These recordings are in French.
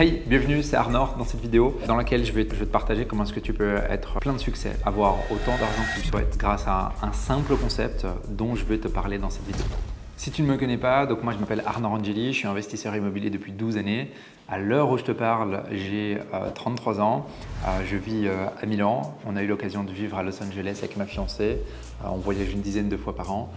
Hey, bienvenue, c'est Arnor dans cette vidéo dans laquelle je vais te partager comment est-ce que tu peux être plein de succès, avoir autant d'argent que tu souhaites grâce à un simple concept dont je vais te parler dans cette vidéo. Si tu ne me connais pas, donc moi je m'appelle Arnor Angeli, je suis investisseur immobilier depuis 12 années. À l'heure où je te parle, j'ai 33 ans, je vis à Milan. On a eu l'occasion de vivre à Los Angeles avec ma fiancée. On voyage une dizaine de fois par an.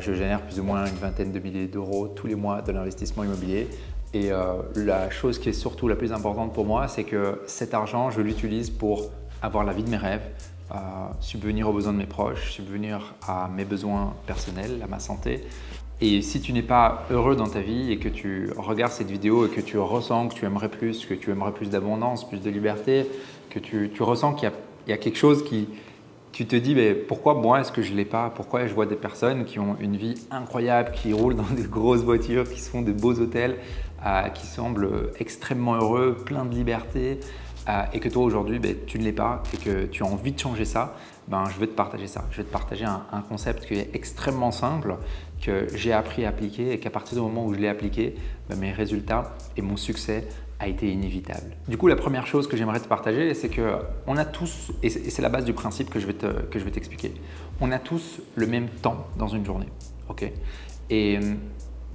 Je génère plus ou moins une vingtaine de milliers d'euros tous les mois de l'investissement immobilier. Et la chose qui est surtout la plus importante pour moi, c'est que cet argent, je l'utilise pour avoir la vie de mes rêves, subvenir aux besoins de mes proches, subvenir à mes besoins personnels, à ma santé. Et si tu n'es pas heureux dans ta vie et que tu regardes cette vidéo et que tu ressens que tu aimerais plus d'abondance, plus de liberté, que tu ressens qu'il y a quelque chose qui… Tu te dis, mais pourquoi moi est-ce que je ne l'ai pas? Pourquoi je vois des personnes qui ont une vie incroyable, qui roulent dans des grosses voitures, qui se font des beaux hôtels, qui semblent extrêmement heureux, plein de liberté et que toi aujourd'hui tu ne l'es pas et que tu as envie de changer ça, je vais te partager ça. Je vais te partager un concept qui est extrêmement simple, que j'ai appris à appliquer et qu'à partir du moment où je l'ai appliqué, mes résultats et mon succès a été inévitable. Du coup, la première chose que j'aimerais te partager, c'est qu'on a tous, et c'est la base du principe que je vais t'expliquer, on a tous le même temps dans une journée. Okay? Et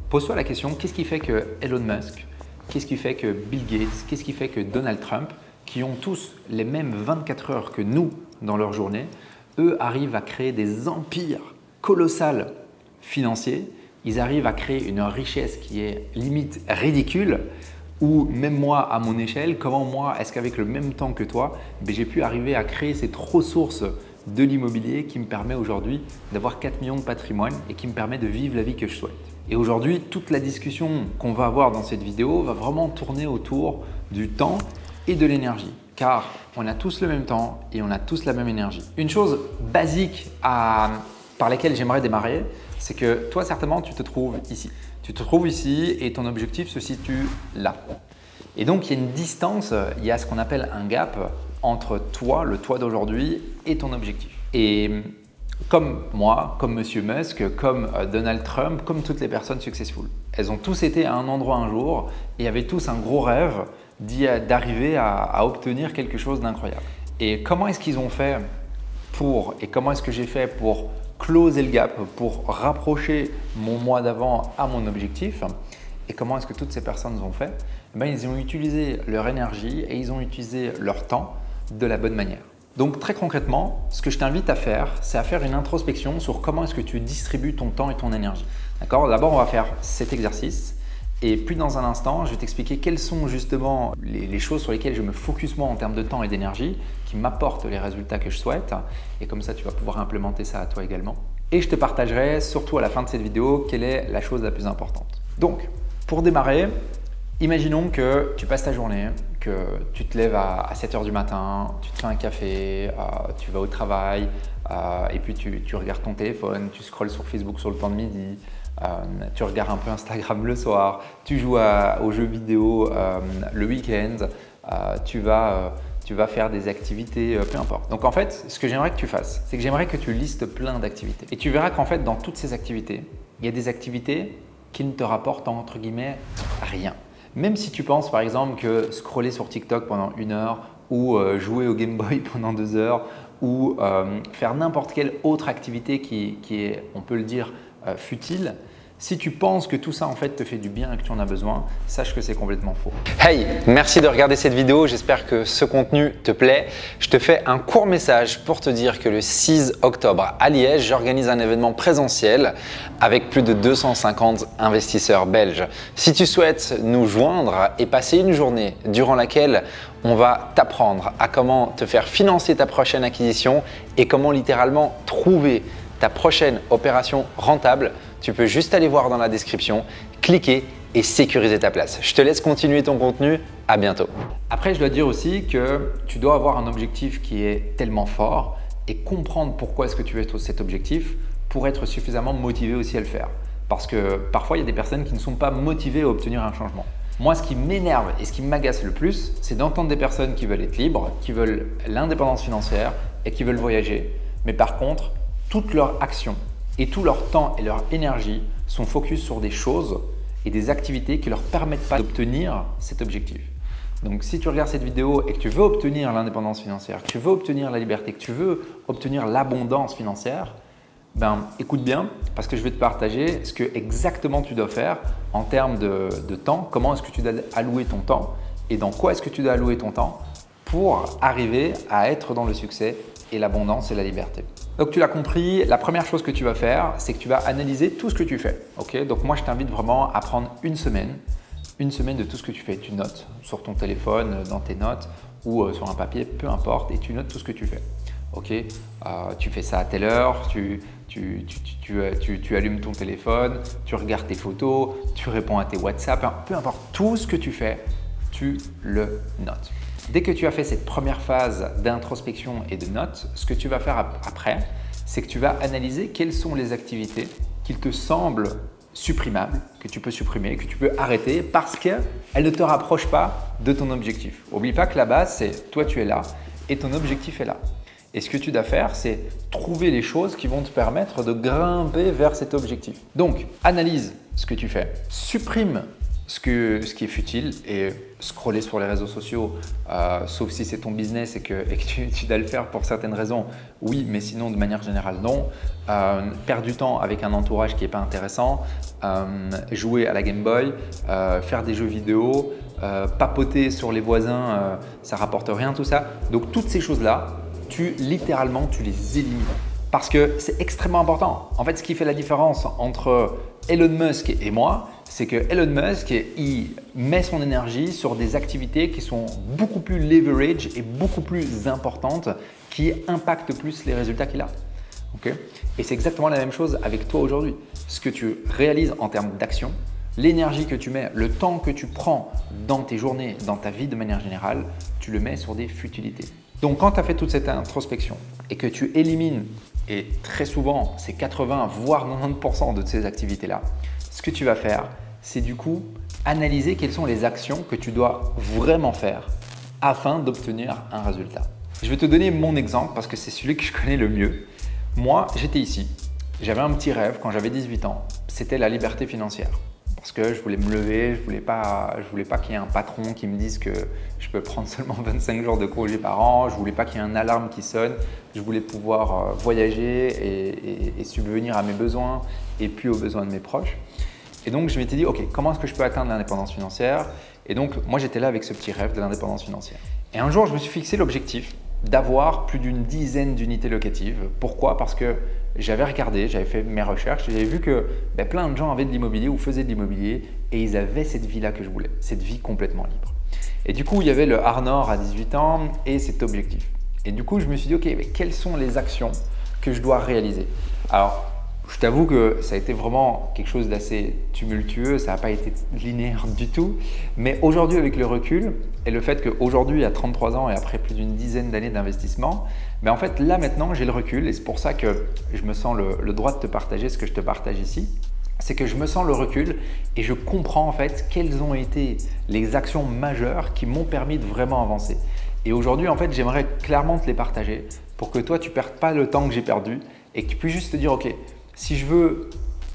pose-toi la question, qu'est-ce qui fait que Elon Musk, qu'est-ce qui fait que Bill Gates, qu'est-ce qui fait que Donald Trump, qui ont tous les mêmes 24 heures que nous dans leur journée, eux arrivent à créer des empires colossaux financiers, ils arrivent à créer une richesse qui est limite ridicule, ou même moi à mon échelle, comment moi est-ce qu'avec le même temps que toi, j'ai pu arriver à créer cette ressource de l'immobilier qui me permet aujourd'hui d'avoir 4 millions de patrimoine et qui me permet de vivre la vie que je souhaite. Et aujourd'hui, toute la discussion qu'on va avoir dans cette vidéo va vraiment tourner autour du temps et de l'énergie. Car on a tous le même temps et on a tous la même énergie. Une chose basique par laquelle j'aimerais démarrer, c'est que toi certainement tu te trouves ici. Tu te trouves ici et ton objectif se situe là. Et donc il y a une distance, il y a ce qu'on appelle un gap entre toi, le toi d'aujourd'hui et ton objectif. Et comme moi, comme Monsieur Musk, comme Donald Trump, comme toutes les personnes successful, elles ont tous été à un endroit un jour et avaient tous un gros rêve d'arriver à obtenir quelque chose d'incroyable. Et comment est-ce qu'ils ont fait et comment est-ce que j'ai fait pour closer le gap, pour rapprocher mon moi d'avant à mon objectif? Et comment est-ce que toutes ces personnes ont fait? Ils ont utilisé leur énergie et ils ont utilisé leur temps de la bonne manière. Donc très concrètement, ce que je t'invite à faire, c'est à faire une introspection sur comment est-ce que tu distribues ton temps et ton énergie. D'accord? D'abord, on va faire cet exercice. Et puis dans un instant, je vais t'expliquer quelles sont justement les choses sur lesquelles je me focus moi en termes de temps et d'énergie qui m'apportent les résultats que je souhaite. Et comme ça, tu vas pouvoir implémenter ça à toi également. Et je te partagerai surtout à la fin de cette vidéo quelle est la chose la plus importante. Donc, pour démarrer, imaginons que tu passes ta journée, que tu te lèves à 7 h du matin, tu te fais un café, tu vas au travail et puis tu regardes ton téléphone, tu scrolles sur Facebook sur le temps de midi. Tu regardes un peu Instagram le soir, tu joues aux jeux vidéo le week-end, tu vas faire des activités, peu importe. Donc en fait, ce que j'aimerais que tu fasses, c'est que j'aimerais que tu listes plein d'activités. Et tu verras qu'en fait, dans toutes ces activités, il y a des activités qui ne te rapportent entre guillemets rien. Même si tu penses par exemple que scroller sur TikTok pendant 1 heure ou jouer au Game Boy pendant 2 heures ou faire n'importe quelle autre activité qui est, on peut le dire, futile, si tu penses que tout ça en fait te fait du bien et que tu en as besoin, sache que c'est complètement faux. Hey, merci de regarder cette vidéo, j'espère que ce contenu te plaît. Je te fais un court message pour te dire que le 6 octobre à Liège, j'organise un événement présentiel avec plus de 250 investisseurs belges. Si tu souhaites nous joindre et passer une journée durant laquelle on va t'apprendre à comment te faire financer ta prochaine acquisition et comment littéralement trouver ta prochaine opération rentable, tu peux juste aller voir dans la description, cliquer et sécuriser ta place. Je te laisse continuer ton contenu. À bientôt. Après, je dois dire aussi que tu dois avoir un objectif qui est tellement fort et comprendre pourquoi est-ce que tu veux cet objectif pour être suffisamment motivé aussi à le faire. Parce que parfois, il y a des personnes qui ne sont pas motivées à obtenir un changement. Moi, ce qui m'énerve et ce qui m'agace le plus, c'est d'entendre des personnes qui veulent être libres, qui veulent l'indépendance financière et qui veulent voyager. Mais par contre, toutes leurs actions et tout leur temps et leur énergie sont focus sur des choses et des activités qui ne leur permettent pas d'obtenir cet objectif. Donc, si tu regardes cette vidéo et que tu veux obtenir l'indépendance financière, que tu veux obtenir la liberté, que tu veux obtenir l'abondance financière, ben, écoute bien parce que je vais te partager ce que exactement tu dois faire en termes de temps, comment est-ce que tu dois allouer ton temps et dans quoi est-ce que tu dois allouer ton temps pour arriver à être dans le succès et l'abondance et la liberté. Donc, tu l'as compris, la première chose que tu vas faire, c'est que tu vas analyser tout ce que tu fais. Okay? Donc, moi, je t'invite vraiment à prendre une semaine de tout ce que tu fais. Tu notes sur ton téléphone, dans tes notes ou sur un papier, peu importe, et tu notes tout ce que tu fais. Okay? Tu fais ça à telle heure, tu allumes ton téléphone, tu regardes tes photos, tu réponds à tes WhatsApp, peu importe, tout ce que tu fais, tu le notes. Dès que tu as fait cette première phase d'introspection et de notes, ce que tu vas faire après, c'est que tu vas analyser quelles sont les activités qui te semblent supprimables, que tu peux supprimer, que tu peux arrêter parce qu'elles ne te rapprochent pas de ton objectif. N'oublie pas que la base, c'est toi tu es là et ton objectif est là. Et ce que tu dois faire, c'est trouver les choses qui vont te permettre de grimper vers cet objectif. Donc, analyse ce que tu fais, supprime ce qui est futile et scroller sur les réseaux sociaux, sauf si c'est ton business et que tu dois le faire pour certaines raisons, oui, mais sinon de manière générale non. Perdre du temps avec un entourage qui n'est pas intéressant, jouer à la Game Boy, faire des jeux vidéo, papoter sur les voisins, ça rapporte rien tout ça. Donc toutes ces choses-là, littéralement, tu les élimines. Parce que c'est extrêmement important. En fait, ce qui fait la différence entre Elon Musk et moi, c'est que Elon Musk, il met son énergie sur des activités qui sont beaucoup plus leverage et beaucoup plus importantes, qui impactent plus les résultats qu'il a. Okay? Et c'est exactement la même chose avec toi aujourd'hui. Ce que tu réalises en termes d'action, l'énergie que tu mets, le temps que tu prends dans tes journées, dans ta vie de manière générale, tu le mets sur des futilités. Donc, quand tu as fait toute cette introspection et que tu élimines, et très souvent, c'est 80 voire 90% de ces activités-là, ce que tu vas faire, c'est du coup analyser quelles sont les actions que tu dois vraiment faire afin d'obtenir un résultat. Je vais te donner mon exemple parce que c'est celui que je connais le mieux. Moi, j'étais ici. J'avais un petit rêve quand j'avais 18 ans. C'était la liberté financière. Parce que je voulais me lever, je voulais pas qu'il y ait un patron qui me dise que je peux prendre seulement 25 jours de congé par an. Je voulais pas qu'il y ait une alarme qui sonne. Je voulais pouvoir voyager et subvenir à mes besoins et puis aux besoins de mes proches. Et donc, je m'étais dit, OK, comment est-ce que je peux atteindre l'indépendance financière? Et donc, moi, j'étais là avec ce petit rêve de l'indépendance financière. Et un jour, je me suis fixé l'objectif d'avoir plus d'une dizaine d'unités locatives. Pourquoi? Parce que j'avais regardé, j'avais fait mes recherches, j'avais vu que plein de gens avaient de l'immobilier ou faisaient de l'immobilier et ils avaient cette vie-là que je voulais, cette vie complètement libre. Et du coup, il y avait le Arnor à 18 ans et cet objectif. Et du coup, je me suis dit, OK, mais quelles sont les actions que je dois réaliser? Alors, je t'avoue que ça a été vraiment quelque chose d'assez tumultueux, ça n'a pas été linéaire du tout. Mais aujourd'hui, avec le recul et le fait qu'aujourd'hui, à 33 ans et après plus d'une dizaine d'années d'investissement, en fait, là maintenant, j'ai le recul et c'est pour ça que je me sens le droit de te partager ce que je te partage ici. C'est que je me sens le recul et je comprends en fait quelles ont été les actions majeures qui m'ont permis de vraiment avancer. Et aujourd'hui, en fait, j'aimerais clairement te les partager pour que toi, tu ne perdes pas le temps que j'ai perdu et que tu puisses juste te dire, OK, si je veux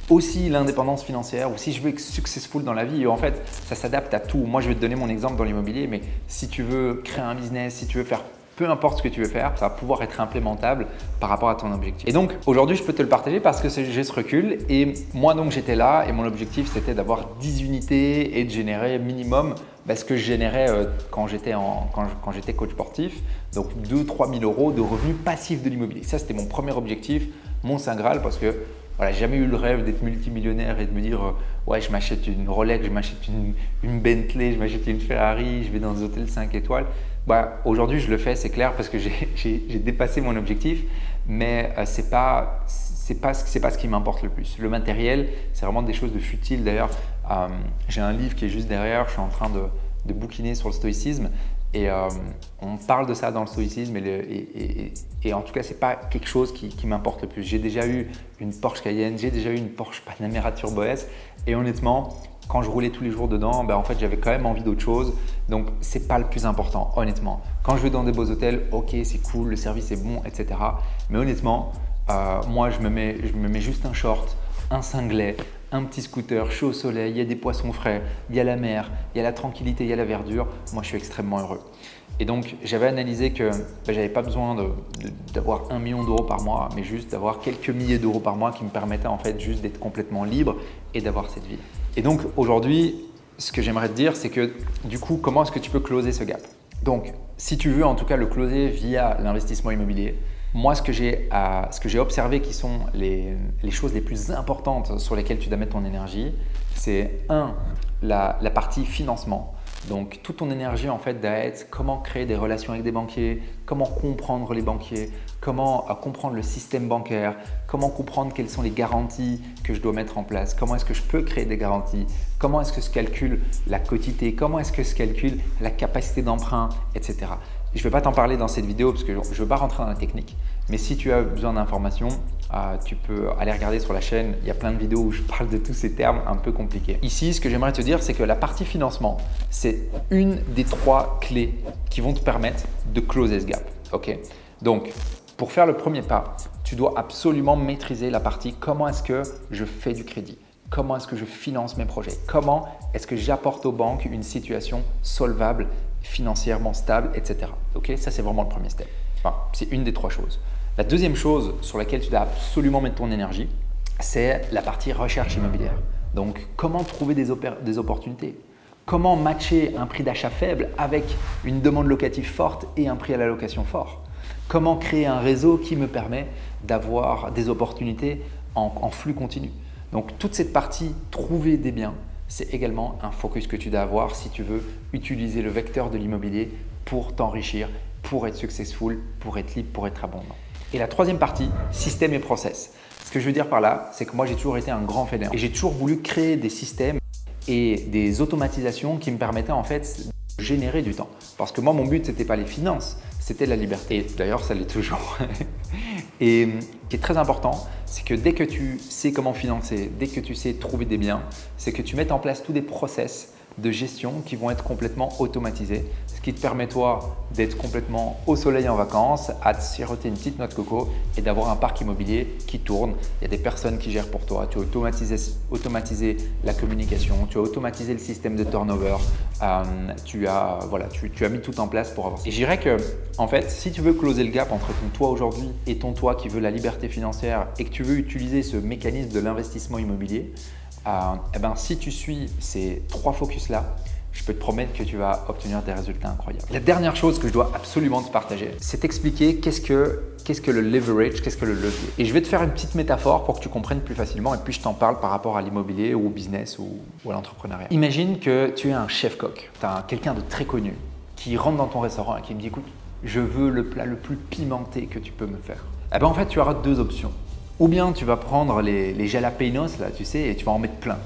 aussi l'indépendance financière ou si je veux être successful dans la vie, en fait, ça s'adapte à tout. Moi, je vais te donner mon exemple dans l'immobilier, mais si tu veux créer un business, si tu veux faire peu importe ce que tu veux faire, ça va pouvoir être implémentable par rapport à ton objectif. Et donc, aujourd'hui, je peux te le partager parce que j'ai ce recul et moi, donc, j'étais là et mon objectif, c'était d'avoir 10 unités et de générer minimum ce que je générais quand j'étais coach sportif, donc 2-3 000 euros de revenus passifs de l'immobilier. Ça, c'était mon premier objectif, mon Saint Graal, parce que voilà, j'ai jamais eu le rêve d'être multimillionnaire et de me dire ouais, je m'achète une Rolex, je m'achète une Bentley, je m'achète une Ferrari, je vais dans des hôtels 5 étoiles. Aujourd'hui, je le fais, c'est clair, parce que j'ai dépassé mon objectif, mais c'est pas ce qui m'importe le plus. Le matériel, c'est vraiment des choses de futiles. D'ailleurs, j'ai un livre qui est juste derrière, je suis en train de bouquiner sur le stoïcisme. Et on parle de ça dans le stoïcisme et en tout cas, ce n'est pas quelque chose qui m'importe le plus. J'ai déjà eu une Porsche Cayenne, j'ai déjà eu une Porsche Panamera Turbo S et honnêtement, quand je roulais tous les jours dedans, en fait, j'avais quand même envie d'autre chose. Donc, ce n'est pas le plus important, honnêtement. Quand je vais dans des beaux hôtels, ok, c'est cool, le service est bon, etc. Mais honnêtement, moi, je me mets juste un short, un singlet, un petit scooter, je suis au soleil, il y a des poissons frais, il y a la mer, il y a la tranquillité, il y a la verdure, moi je suis extrêmement heureux. Et donc j'avais analysé que je n'avais pas besoin d'avoir 1 million d'euros par mois, mais juste d'avoir quelques milliers d'euros par mois qui me permettaient en fait juste d'être complètement libre et d'avoir cette vie. Et donc aujourd'hui, ce que j'aimerais te dire, c'est que du coup, comment est-ce que tu peux closer ce gap? Donc, si tu veux en tout cas le closer via l'investissement immobilier, moi, ce que j'ai observé qui sont les choses les plus importantes sur lesquelles tu dois mettre ton énergie, c'est la partie financement. Donc, toute ton énergie en fait doit être comment créer des relations avec des banquiers, comment comprendre les banquiers, comment comprendre le système bancaire, comment comprendre quelles sont les garanties que je dois mettre en place, comment est-ce que je peux créer des garanties, comment est-ce que se calcule la quotité, comment est-ce que se calcule la capacité d'emprunt, etc. Je ne vais pas t'en parler dans cette vidéo parce que je ne veux pas rentrer dans la technique, mais si tu as besoin d'informations, tu peux aller regarder sur la chaîne, il y a plein de vidéos où je parle de tous ces termes un peu compliqués. Ici, ce que j'aimerais te dire, c'est que la partie financement, c'est une des 3 clés qui vont te permettre de closer ce gap. Okay? Donc, pour faire le premier pas, tu dois absolument maîtriser la partie comment est-ce que je fais du crédit, comment est-ce que je finance mes projets, comment est-ce que j'apporte aux banques une situation solvable, financièrement stable, etc. Okay? Ça, c'est vraiment le premier step. Enfin, c'est une des 3 choses. La deuxième chose sur laquelle tu dois absolument mettre ton énergie, c'est la partie recherche immobilière. Donc, comment trouver des opportunités? Comment matcher un prix d'achat faible avec une demande locative forte et un prix à la location fort? Comment créer un réseau qui me permet d'avoir des opportunités en flux continu? Donc, toute cette partie trouver des biens, c'est également un focus que tu dois avoir si tu veux utiliser le vecteur de l'immobilier pour t'enrichir, pour être successful, pour être libre, pour être abondant. Et la troisième partie, système et process. Ce que je veux dire par là, c'est que moi j'ai toujours été un grand fainéant et j'ai toujours voulu créer des systèmes et des automatisations qui me permettaient en fait de générer du temps. Parce que moi mon but c'était pas les finances, c'était la liberté. Et d'ailleurs ça l'est toujours. Et ce qui est très important, c'est que dès que tu sais comment financer, dès que tu sais trouver des biens, c'est que tu mettes en place tous des process de gestion qui vont être complètement automatisés, ce qui te permet toi d'être complètement au soleil en vacances, à te siroter une petite noix de coco et d'avoir un parc immobilier qui tourne. Il y a des personnes qui gèrent pour toi, tu as automatisé la communication, tu as automatisé le système de turnover, tu as mis tout en place pour avoir ça. Et je dirais que en fait, si tu veux closer le gap entre ton toi aujourd'hui et ton toi qui veut la liberté financière et que tu veux utiliser ce mécanisme de l'investissement immobilier, si tu suis ces 3 focus-là, je peux te promettre que tu vas obtenir des résultats incroyables. La dernière chose que je dois absolument te partager, c'est t'expliquer qu'est-ce que le leverage, qu'est-ce que le levier. Et je vais te faire une petite métaphore pour que tu comprennes plus facilement et puis je t'en parle par rapport à l'immobilier ou au business ou à l'entrepreneuriat. Imagine que tu es un chef-coq, tu as quelqu'un de très connu qui rentre dans ton restaurant et qui me dit « Écoute, je veux le plat le plus pimenté que tu peux me faire. » En fait, tu auras 2 options. Ou bien tu vas prendre les jalapenos, là, tu sais, et tu vas en mettre plein.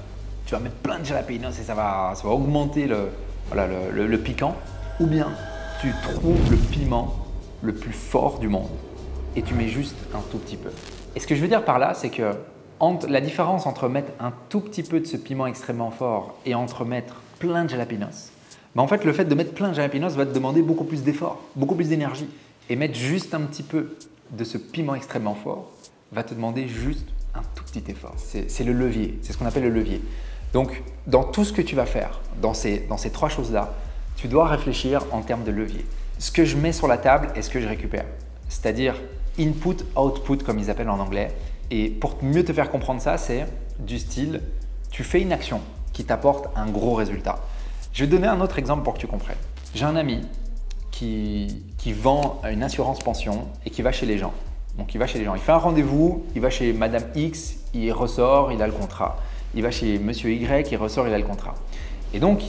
Tu vas mettre plein de jalapenos et ça va augmenter le piquant. Ou bien tu trouves le piment le plus fort du monde et tu mets juste un tout petit peu. Et ce que je veux dire par là, c'est que la différence entre mettre un tout petit peu de ce piment extrêmement fort et entre mettre plein de jalapenos, en fait, le fait de mettre plein de jalapenos va te demander beaucoup plus d'efforts, beaucoup plus d'énergie. Et mettre juste un petit peu de ce piment extrêmement fort va te demander juste un tout petit effort. C'est le levier, c'est ce qu'on appelle le levier. Donc, dans tout ce que tu vas faire, dans ces 3 choses-là, tu dois réfléchir en termes de levier. Ce que je mets sur la table et ce que je récupère. C'est-à-dire input, output comme ils appellent en anglais. Et pour mieux te faire comprendre ça, c'est du style, tu fais une action qui t'apporte un gros résultat. Je vais te donner un autre exemple pour que tu comprennes. J'ai un ami qui vend une assurance pension et qui va chez les gens. Donc, il va chez les gens, il fait un rendez-vous, il va chez Madame X, il ressort, il a le contrat. Il va chez Monsieur Y, il ressort, il a le contrat. Et donc,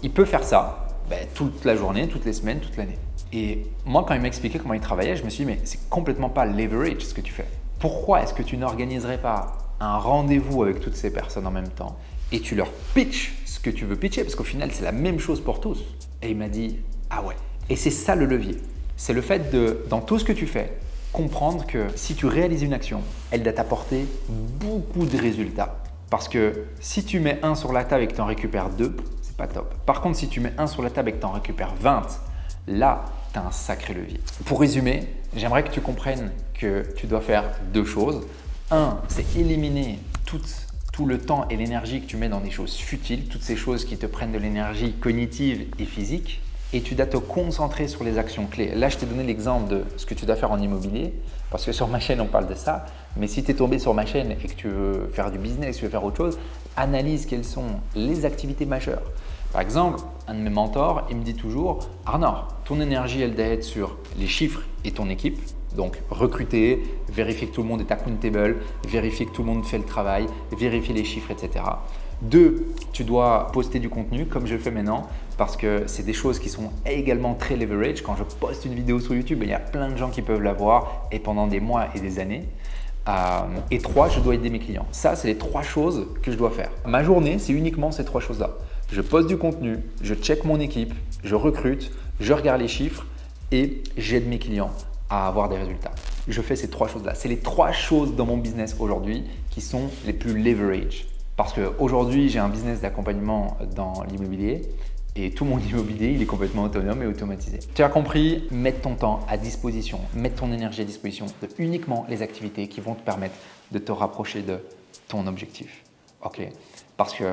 il peut faire ça toute la journée, toutes les semaines, toute l'année. Et moi, quand il m'a expliqué comment il travaillait, je me suis dit, mais c'est complètement pas leverage ce que tu fais. Pourquoi est-ce que tu n'organiserais pas un rendez-vous avec toutes ces personnes en même temps et tu leur pitches ce que tu veux pitcher? Parce qu'au final, c'est la même chose pour tous. Et il m'a dit, ah ouais. Et c'est ça le levier. C'est le fait de, dans tout ce que tu fais, comprendre que si tu réalises une action, elle doit t'apporter beaucoup de résultats. Parce que si tu mets 1 sur la table et que tu en récupères 2, c'est pas top. Par contre, si tu mets 1 sur la table et que tu en récupères 20, là, tu as un sacré levier. Pour résumer, j'aimerais que tu comprennes que tu dois faire 2 choses. 1, c'est éliminer toutes tout le temps et l'énergie que tu mets dans des choses futiles, toutes ces choses qui te prennent de l'énergie cognitive et physique, et tu dois te concentrer sur les actions clés. Là, je t'ai donné l'exemple de ce que tu dois faire en immobilier, parce que sur ma chaîne, on parle de ça. Mais si tu es tombé sur ma chaîne et que tu veux faire du business, tu veux faire autre chose, analyse quelles sont les activités majeures. Par exemple, un de mes mentors, il me dit toujours « Arnaud, ton énergie, elle doit être sur les chiffres et ton équipe. Donc, recruter, vérifier que tout le monde est accountable, vérifier que tout le monde fait le travail, vérifier les chiffres, etc. » 2, tu dois poster du contenu comme je le fais maintenant parce que c'est des choses qui sont également très leverage. Quand je poste une vidéo sur YouTube, il y a plein de gens qui peuvent la voir et pendant des mois et des années. Et 3, je dois aider mes clients. Ça, c'est les 3 choses que je dois faire. Ma journée, c'est uniquement ces 3 choses-là. Je poste du contenu, je check mon équipe, je recrute, je regarde les chiffres et j'aide mes clients à avoir des résultats. Je fais ces 3 choses-là. C'est les 3 choses dans mon business aujourd'hui qui sont les plus leverage. Parce qu'aujourd'hui, j'ai un business d'accompagnement dans l'immobilier et tout mon immobilier, il est complètement autonome et automatisé. Tu as compris, mettre ton temps à disposition, mettre ton énergie à disposition de uniquement les activités qui vont te permettre de te rapprocher de ton objectif. Ok? Parce que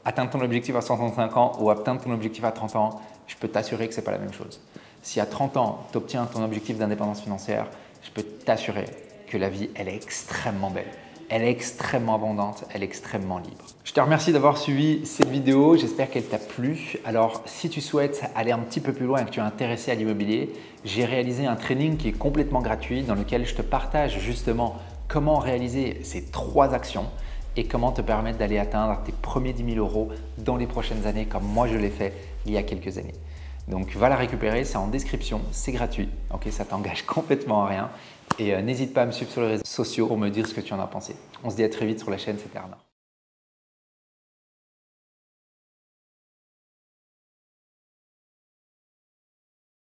atteindre ton objectif à 65 ans ou atteindre ton objectif à 30 ans, je peux t'assurer que ce n'est pas la même chose. Si à 30 ans, tu obtiens ton objectif d'indépendance financière, je peux t'assurer que la vie, elle est extrêmement belle. Elle est extrêmement abondante, elle est extrêmement libre. Je te remercie d'avoir suivi cette vidéo, j'espère qu'elle t'a plu. Alors, si tu souhaites aller un petit peu plus loin et que tu es intéressé à l'immobilier, j'ai réalisé un training qui est complètement gratuit dans lequel je te partage justement comment réaliser ces 3 actions et comment te permettre d'aller atteindre tes premiers 10 000 € dans les prochaines années comme moi je l'ai fait il y a quelques années. Donc, va la récupérer, c'est en description, c'est gratuit, ok, ça t'engage complètement à rien. Et n'hésite pas à me suivre sur les réseaux sociaux pour me dire ce que tu en as pensé. On se dit à très vite sur la chaîne, c'était Arnaud.